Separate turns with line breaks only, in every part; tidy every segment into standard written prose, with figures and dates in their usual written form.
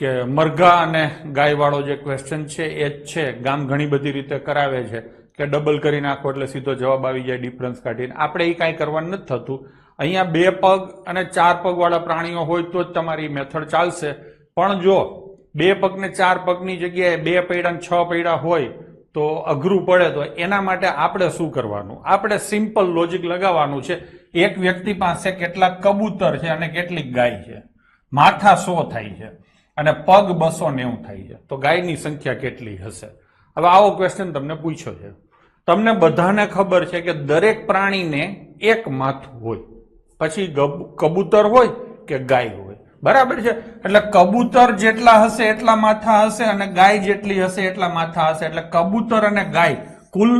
કે મરઘા અને ગાયવાળો જે ક્વેશ્ચન છે એ જ છે. ગામ ઘણી બધી રીતે કરાવે છે કે ડબલ કરી નાખો એટલે સીધો જવાબ આવી જાય ડિફરન્સ કાઢીને. આપણે એ કાંઈ કરવાનું નથી થતું. અહીંયા 2 પગ અને 4 પગવાળા પ્રાણીઓ હોય તો જ તમારી મેથડ ચાલશે. પણ જો 2 પગ ને 4 પગની જગ્યાએ 2 પૈડા ને 6 પૈડા હોય તો અઘરું પડે. તો એના માટે આપણે શું કરવાનું? આપણે સિમ્પલ લોજિક લગાવવાનું છે. એક વ્યક્તિ પાસે કેટલાક કબૂતર છે અને કેટલીક ગાય છે. માથા 100 થાય છે અને પગ 290 થાય છે. તો ગાયની સંખ્યા કેટલી હશે? હવે આવો ક્વેશ્ચન તમને પૂછ્યો છે. તમને બધાને ખબર છે કે દરેક પ્રાણીને એક માથું હોય, પછી કબૂતર હોય કે ગાય હોય, બરાબર છે? એટલે કબૂતર જેટલા હશે એટલા માથા હશે અને ગાય જેટલી હશે એટલા માથા હશે. એટલે કબૂતર અને ગાય કુલ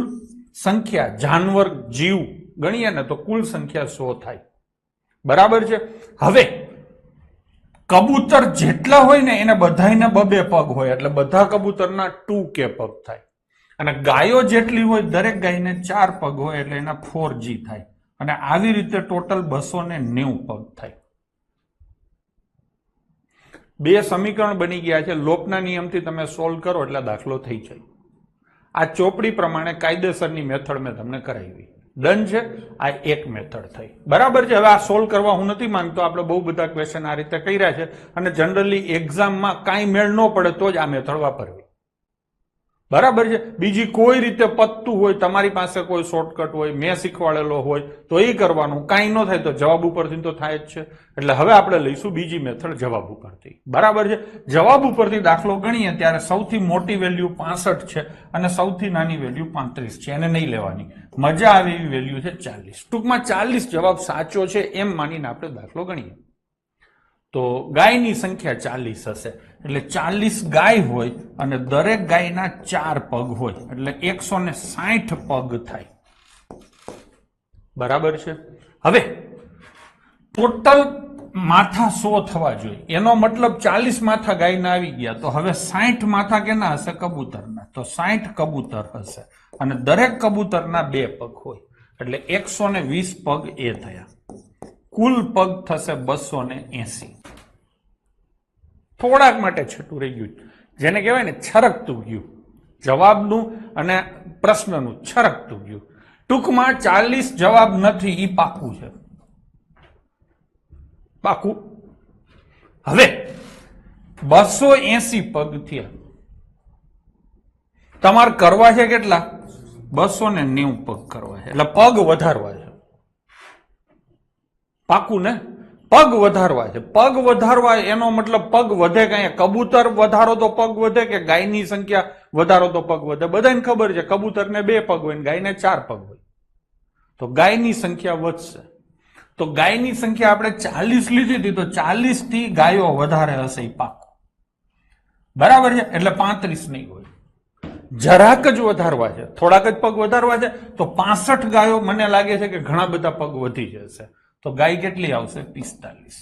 સંખ્યા, જાનવર જીવ ગણીએ ને તો કુલ સંખ્યા 100 થાય, બરાબર છે? હવે કબૂતર જેટલા હોય ને એને બધાને 2 પગ હોય એટલે બધા કબૂતરના 2k પગ થાય. અને ગાયો જેટલી હોય દરેક ગાયને 4 પગ હોય એટલે એના 4g થાય. અને આવી રીતે ટોટલ 290 પગ થાય. 2 સમીકરણ બની ગયા છે. લોપના નિયમથી તમે સોલ્વ કરો એટલે દાખલો થઈ જાય. આ ચોપડી પ્રમાણે કાયદેસરની મેથડ મેં તમને કરાવી. ડન છે? આ એક મેથડ થઈ, બરાબર છે? હવે આ સોલ્વ કરવા હું નથી માંગતો. આપણે બહુ બધા ક્વેશ્ચન આ રીતે કર્યા છે અને જનરલી એક્ઝામમાં કાંઈ મેળ ન પડે તો જ આ મેથડ વાપરવી, બરાબર છે? બીજી કોઈ રીતે પતતું હોય, તમારી પાસે કોઈ શોર્ટકટ હોય, મેં શીખવાડેલો હોય તો એ કરવાનું. કાંઈ ન થાય તો જવાબ ઉપરથી તો થાય જ છે. એટલે હવે આપણે લઈશું બીજી મેથડ જવાબ ઉપરથી, બરાબર છે? જવાબ ઉપરથી દાખલો ગણીએ ત્યારે સૌથી મોટી વેલ્યુ 65 છે અને સૌથી નાની વેલ્યુ 35 છે. એને નહીં લેવાની. મજા આવે એવી વેલ્યુ છે 40. ટૂંકમાં 40 જવાબ સાચો છે એમ માનીને આપણે દાખલો ગણીએ. તો ગાયની સંખ્યા 40 હશે એટલે 40 ગાય હોય અને દરેક ગાયના 4 પગ હોય એટલે 160 પગ થાય, બરાબર છે? હવે ટોટલ માથા 100 થવા જોઈએ. એનો મતલબ 40 માથા ગાયના આવી ગયા તો હવે 60 માથા કેના હશે? કબૂતરના. તો 60 કબૂતર હશે અને દરેક કબૂતરના 2 પગ હોય એટલે 120 પગ એ થયા. કુલ પગ થશે 280. થોડાક માટે છૂટું રહી ગયું, જેને કહેવાય ને છરકતું ગયું. જવાબનું અને પ્રશ્નનું છરકતું ગયું. ટૂંકમાં 40 જવાબ નથી, એ પાકું છે, પાકું. હવે 280 પગ થયા. તમારે કરવા છે કેટલા? 290 પગ કરવા છે એટલે પગ વધારવા છે, પાકું ને? પગ વધારવા છે. પગ વધારવા એનો મતલબ પગ વધે કે અહીંયા કબૂતર વધારો તો પગ વધે કે ગાયની સંખ્યા વધારો તો પગ વધે? બધાને ખબર છે કબૂતરને 2 પગ હોય ને ગાયને 4 પગ હોય. તો ગાયની સંખ્યા વધશે. તો ગાયની સંખ્યા આપણે 40 લીધી હતી તો 40 થી ગાયો વધારે હશે, પાકું, બરાબર છે? એટલે 35 નહીં હોય. જરાક જ વધારવા છે, થોડાક જ પગ વધારવા છે તો 65 ગાયો મને લાગે છે કે ઘણા બધા પગ વધી જશે. તો ગાય કેટલી આવશે? 45,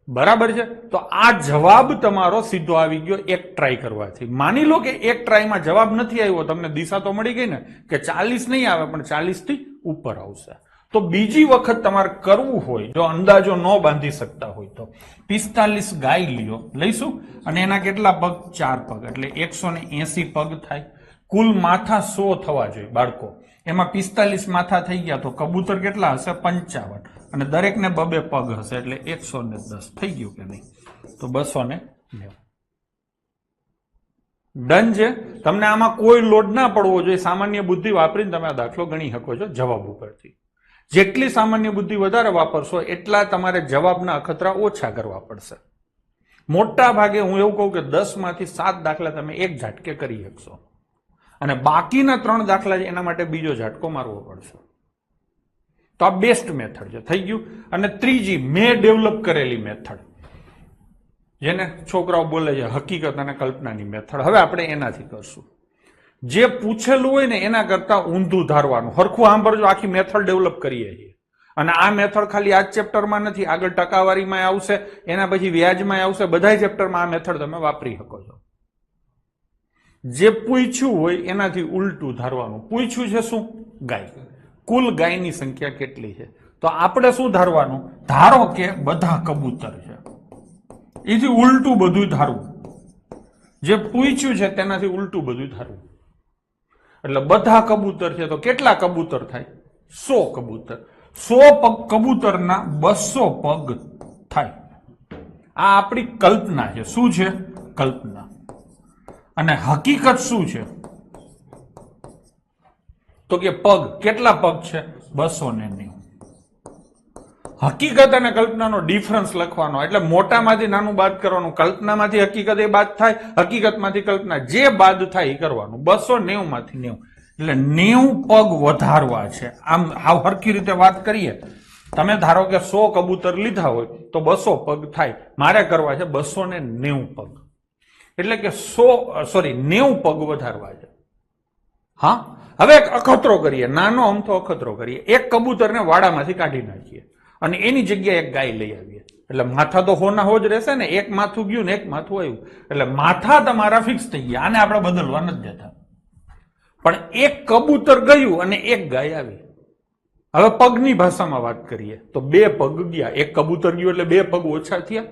બરાબર છે? તો આ જવાબ તમારો સીધો આવી ગયો એક ટ્રાય કરવાથી. માની લો કે એક ટ્રાયમાં જવાબ નથી આવ્યો, તમને દિશા તો મળી ગઈ ને કે 40 નહીં આવે પણ 40 થી ઉપર આવશે. તો બીજી વખત તમારે કરવું હોય, જો અંદાજો ન બાંધી શકતા હોય તો 45 ગાય લઈશું અને એના કેટલા પગ? 4 પગ એટલે 180 પગ થાય. કુલ માથા 100 થવા જોઈએ બાળકો. એમાં 45 માથા થઈ ગયા તો કબૂતર કેટલા હશે? 55 અને દરેકને 2 પગ હશે એટલે 110 થઈ ગયું કે નહીં? તો 290. ડન છે? તમને આમાં કોઈ લોડ ના પડવો જોઈએ. સામાન્ય બુદ્ધિ વાપરીને તમે આ દાખલો ગણી શકો છો જવાબ ઉપરથી. જેટલી સામાન્ય બુદ્ધિ વધારે વાપરશો એટલા તમારે જવાબના અખતરા ઓછા કરવા પડશે. મોટા ભાગે હું એવું કહું કે 10 માંથી 7 દાખલા તમે એક ઝાટકે કરી શકશો અને બાકીના 3 દાખલા છે એના માટે બીજો ઝાટકો મારવો પડશે. તો આ બેસ્ટ મેથડ છે. થઈ ગયું. અને ત્રીજી મેં ડેવલપ કરેલી મેથડ, જેને છોકરાઓ બોલે છે હકીકત અને કલ્પનાની મેથડ, હવે આપણે એનાથી કરશું. જે પૂછેલું હોય ને એના કરતા ઊંધું ધારવાનું. હરખું સાંભળજો, આખી મેથડ ડેવલપ કરીએ છીએ. અને આ મેથડ ખાલી આ ચેપ્ટરમાં નથી, આગળ ટકાવારીમાં આવશે, એના પછી વ્યાજમાં આવશે, બધા ચેપ્ટરમાં આ મેથડ તમે વાપરી શકો છો. જે પૂછ્યું હોય એનાથી ઉલટું ધારવાનું. પૂછ્યું છે શું? ગાય. કુલ ગાયની સંખ્યા કેટલી છે? તો આપણે શું ધારવાનું? ધારો કે બધા કબૂતર છે. એથી ઉલટું બધું ધારવું, જે પૂછ્યું છે તેનાથી ઉલટું બધું ધારવું. એટલે બધા કબૂતર છે તો કેટલા કબૂતર થાય? 100 કબૂતર. 100 કબૂતરના 200 પગ થાય. આ આપણી કલ્પના છે. શું છે? કલ્પના. અને હકીકત શું છે? તો કે પગ. કેટલા પગ છે? 290. હકીકત અને કલ્પનાનો ડિફરન્સ લખવાનો, એટલે મોટામાંથી નાનું બાદ કરવાનું, કલ્પનામાંથી હકીકત એ બાદ થાય, હકીકતમાંથી કલ્પના, જે બાદ થાય એ કરવાનું. 290 માંથી 90, એટલે 90 પગ વધારવા છે. આમ હાવ હરખી રીતે વાત કરીએ, તમે ધારો કે 100 કબૂતર લીધા હોય તો 200 પગ થાય, મારે કરવા છે 290 પગ, એટલે કે 90 પગ વધારવા છે. હા, હવે એક અખતરો કરીએ, નાનો અમથો અખતરો કરીએ. એક કબૂતરને વાડામાંથી કાઢી નાખીએ અને એની જગ્યાએ એક ગાય લઈ આવીએ, એટલે માથા તો હોના હો જ રહેશે ને. એક માથું ગયું ને એક માથું આવ્યું, એટલે માથા તમારા ફિક્સ થઈ ગયા. આને આપણે બદલવા નથી દેતા. પણ એક કબૂતર ગયું અને એક ગાય આવી. હવે પગની ભાષામાં વાત કરીએ તો 2 પગ ગયા. એક કબૂતર ગયું એટલે 2 પગ ઓછા થયા,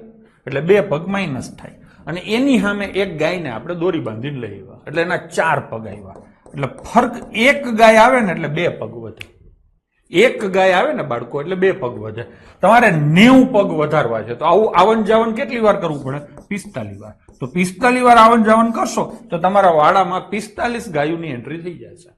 એટલે 2 પગ માઇનસ થાય. અને એની સામે એક ગાયને આપણે દોરી બાંધીને લઈ આવ્યા, એટલે એના 4 પગ આવ્યા. એટલે ફરક એક ગાય આવે ને એટલે 2 પગ વધે. એક ગાય આવે ને બાળકો એટલે 2 પગ વધે. તમારે 90 પગ વધારવા છે તો આવું આવન જાવન કેટલી વાર કરવું પડે? 45 વાર. તો 45 વાર આવન જાવન કરશો તો તમારા વાડામાં 45 ગાયોની એન્ટ્રી થઈ જશે.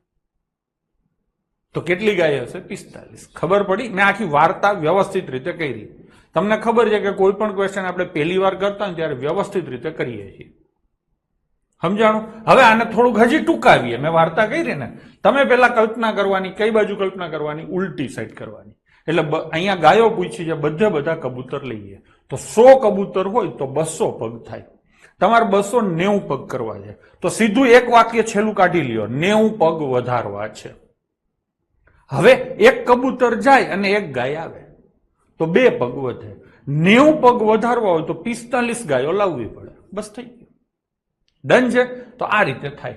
તો કેટલી ગાય હશે? 45. ખબર પડી? મેં આખી વાર્તા વ્યવસ્થિત રીતે કરી. તમને ખબર છે કે કોઈ પણ ક્વેશ્ચન આપણે પહેલી વાર કરતા હોય ત્યારે વ્યવસ્થિત રીતે કરીએ છીએ. સમજાણું? હવે આને થોડુંક હજી ટૂંકાવીએ. મેં વાર્તા કરી ને, તમે પેલા કલ્પના કરવાની. કઈ બાજુ કલ્પના કરવાની? ઉલટી સાઈડ કરવાની. એટલે અહીંયા ગાયો પૂછી છે, બધા કબૂતર લઈએ તો 100 કબૂતર હોય તો 200 પગ થાય. તમારે 290 પગ કરવા છે તો સીધું એક વાક્ય છેલ્લું કાઢી લ્યો, 90 પગ વધારવા છે. હવે એક કબૂતર જાય અને એક ગાય આવે તો 2 પગ વધે. 90 પગ વધારવા હોય તો 45 ગાયો લાવવી પડે. બસ થઈ ગયું. ડન છે? તો આ રીતે થાય.